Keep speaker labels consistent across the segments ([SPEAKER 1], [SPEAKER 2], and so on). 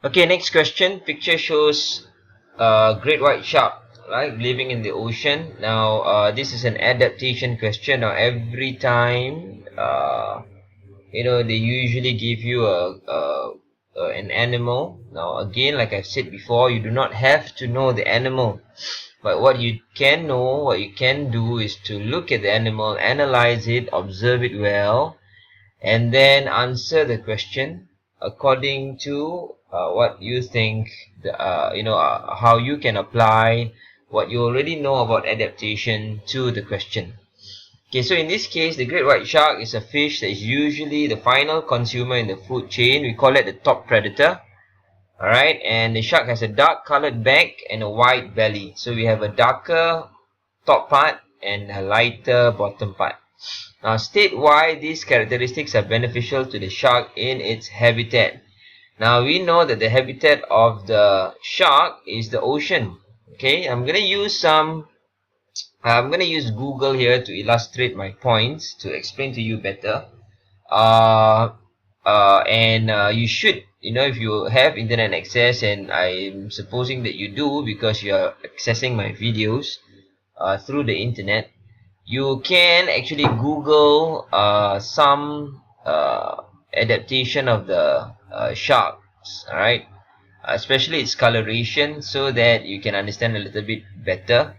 [SPEAKER 1] Okay, next question. Picture shows a great white shark, right, living in the ocean. Now, this is an adaptation question. Now, every time, they usually give you an animal. Now, again, like I've said before, you do not have to know the animal, but what you can know, what you can do is to look at the animal, analyze it, observe it well, and then answer the question according to what you think how you can apply what you already know about adaptation to the question. Okay, so in this case, the great white shark is a fish that is usually the final consumer in the food chain. We call it the top predator. All right, and the shark has a dark colored back and a white belly. So we have a darker top part and a lighter bottom part. Now state why these characteristics are beneficial to the shark in its habitat. Now we know that the habitat of the shark is the ocean. Okay, I'm gonna use Google here to illustrate my points to explain to you better. And you should, if you have internet access, and I'm supposing that you do because you are accessing my videos through the internet, you can actually Google some adaptation of the sharks, all right? Especially its coloration, so that you can understand a little bit better.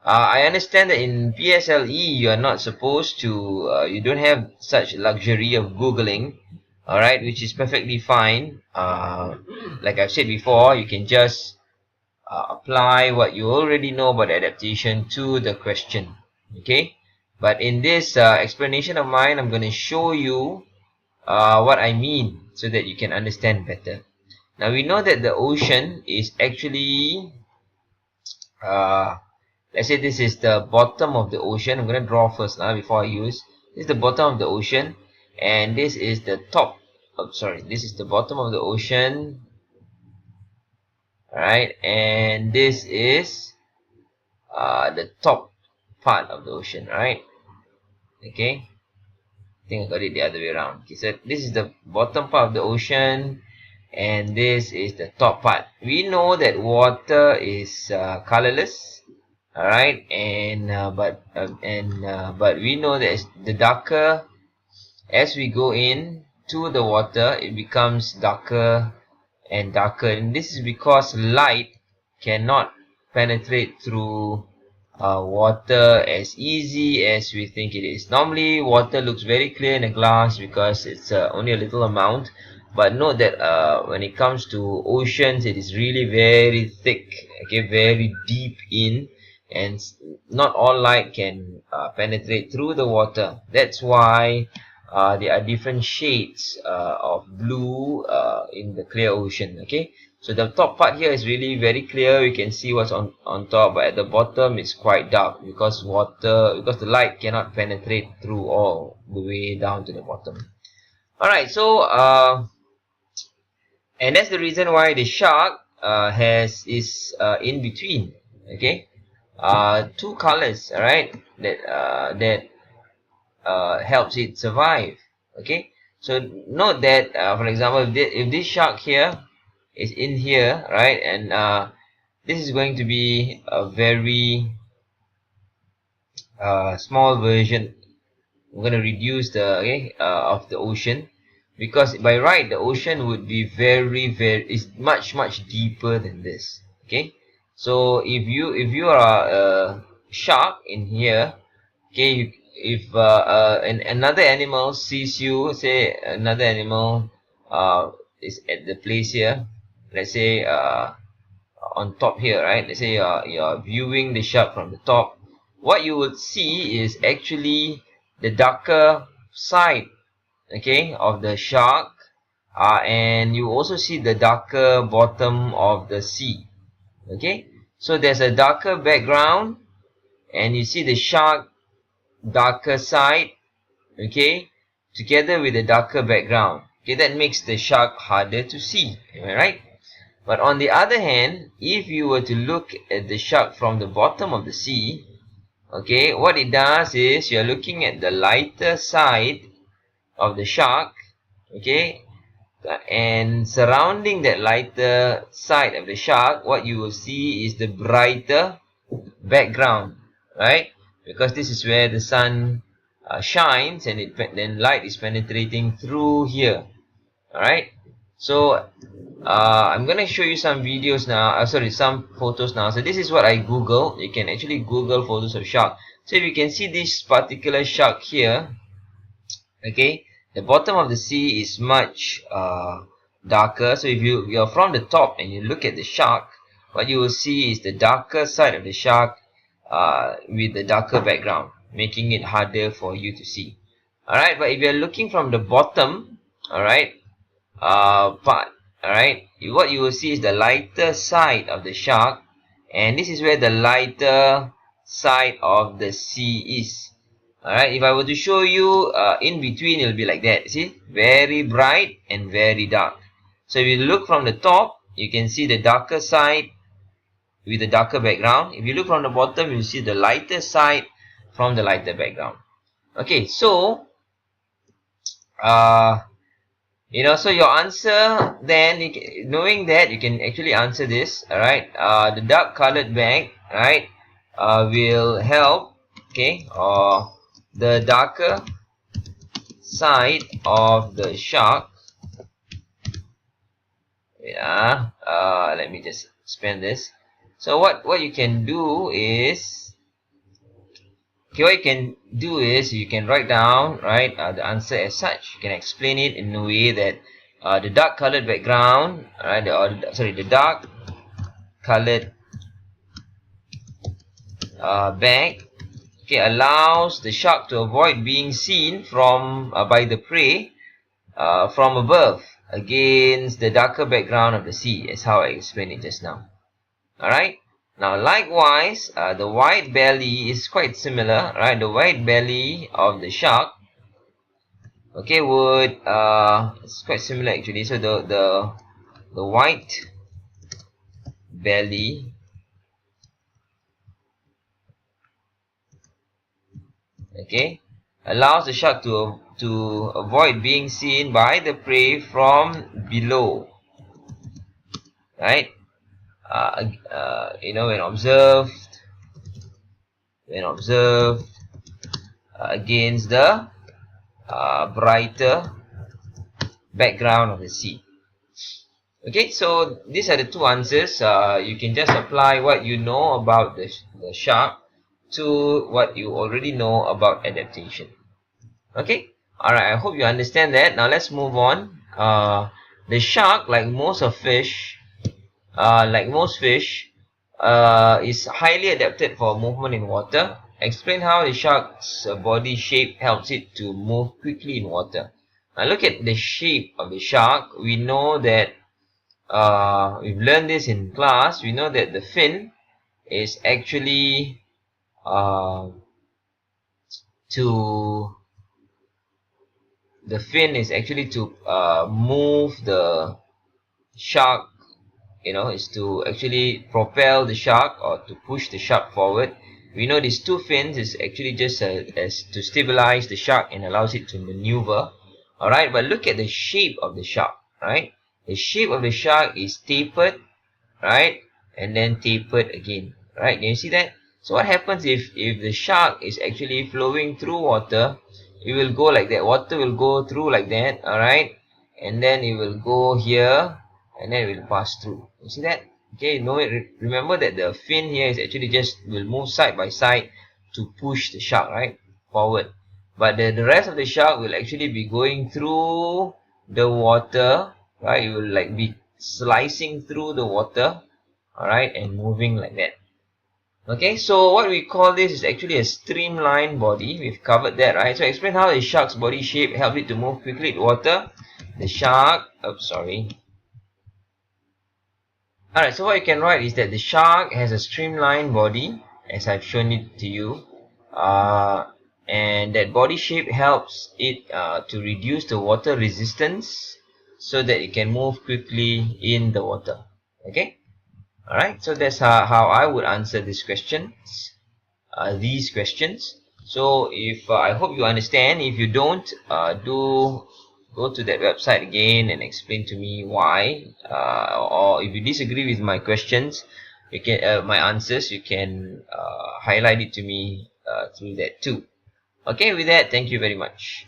[SPEAKER 1] I understand that in PSLE you are not supposed to, you don't have such luxury of Googling, all right, which is perfectly fine. Like I've said before, you can just apply what you already know about adaptation to the question. Okay, but in this explanation of mine, I'm going to show you what I mean so that you can understand better. Now we know that the ocean is actually uh, let's say this is the bottom of the ocean. I'm going to draw first now before I use. This is the bottom of the ocean, and this is the top. Oh, sorry, this is the bottom of the ocean. All right, and this is the top part of the ocean, right? Okay, I think I got it the other way around. Okay, so this is the bottom part of the ocean, and this is the top part. We know that water is colorless, all right, and but we know that the darker as we go in to the water, it becomes darker and darker, and this is because light cannot penetrate through water as easy as we think it is. Normally water looks very clear in a glass because it's only a little amount, but note that when it comes to oceans, it is really very thick, okay, very deep in, and not all light can penetrate through the water. That's why there are different shades of blue in the clear ocean. Okay, so the top part here is really very clear. You can see what's on top, but at the bottom it's quite dark because the light cannot penetrate through all the way down to the bottom. All right, so and that's the reason why the shark is in between. Okay, two colors, all right, that helps it survive. Okay, so note that for example, if this shark here is in here, right, and this is going to be a very small version. I'm going to reduce the of the ocean, because by right the ocean would be very is much deeper than this. Okay, so if you are a shark in here, okay, if another animal sees you, say another animal is at the place here, let's say on top here, right? Let's say you're viewing the shark from the top. What you would see is actually the darker side, okay, of the shark, and you also see the darker bottom of the sea. Okay, so there's a darker background, and you see the shark darker side, okay, together with the darker background. Okay, that makes the shark harder to see. Am I right? But on the other hand, if you were to look at the shark from the bottom of the sea, okay, what it does is you're looking at the lighter side of the shark, okay, and surrounding that lighter side of the shark, what you will see is the brighter background, right? Because this is where the sun shines, and then light is penetrating through here. All right. So I'm gonna show you some videos now. Sorry, some photos now. So this is what I Google. You can actually Google photos of shark. So if you can see this particular shark here, okay, the bottom of the sea is much darker. So if you're from the top and you look at the shark, what you will see is the darker side of the shark with the darker background, making it harder for you to see. Alright, but if you're looking from the bottom, alright, part, alright, what you will see is the lighter side of the shark, and this is where the lighter side of the sea is. Alright, if I were to show you in between, it will be like that. See, very bright and very dark. So if you look from the top, you can see the darker side with the darker background. If you look from the bottom, you see the lighter side from the lighter background. Okay, so so your answer then, knowing that, you can actually answer this. All right, the dark colored bag, right, will help. Okay, or the darker side of the shark. Yeah, let me just expand this. So what you can do is, okay, what you can do is you can write down, right, the answer as such. You can explain it in a way that the dark colored background, right, the dark colored bag, okay, allows the shark to avoid being seen from by the prey from above against the darker background of the sea, as how I explained it just now. Alright, now likewise, the white belly is quite similar, right? The white belly of the shark, okay, would it's quite similar actually. So the white belly, okay, allows the shark to avoid being seen by the prey from below, right? When observed against the brighter background of the sea. Okay, so these are the two answers. You can just apply what you know about the shark to what you already know about adaptation. Okay, alright, I hope you understand that. Now let's move on. The shark, like most fish, is highly adapted for movement in water. Explain how the shark's body shape helps it to move quickly in water. Now look at the shape of the shark. We know that we've learned this in class. We know that the fin is actually to move the shark, is to actually propel the shark or to push the shark forward. We know these two fins is actually just as to stabilize the shark and allows it to maneuver. Alright, but look at the shape of the shark, right? The shape of the shark is tapered, right? And then tapered again, right? Can you see that? So what happens if the shark is actually flowing through water, it will go like that. Water will go through like that, alright? And then it will go here, and then it will pass through. You see that? Okay, remember that the fin here is actually just will move side by side to push the shark, right, forward. But the rest of the shark will actually be going through the water, right? It will like be slicing through the water, alright, and moving like that. Okay, so what we call this is actually a streamlined body. We've covered that, right? So explain how the shark's body shape helps it to move quickly in water. The shark, Alright, so what you can write is that the shark has a streamlined body, as I've shown it to you. And that body shape helps it to reduce the water resistance so that it can move quickly in the water. Okay? Alright, so that's how I would answer these questions. So if I hope you understand. If you don't, do go to that website again and explain to me why, or if you disagree with my questions, you can my answers, you can highlight it to me through that too. Okay, with that, thank you very much.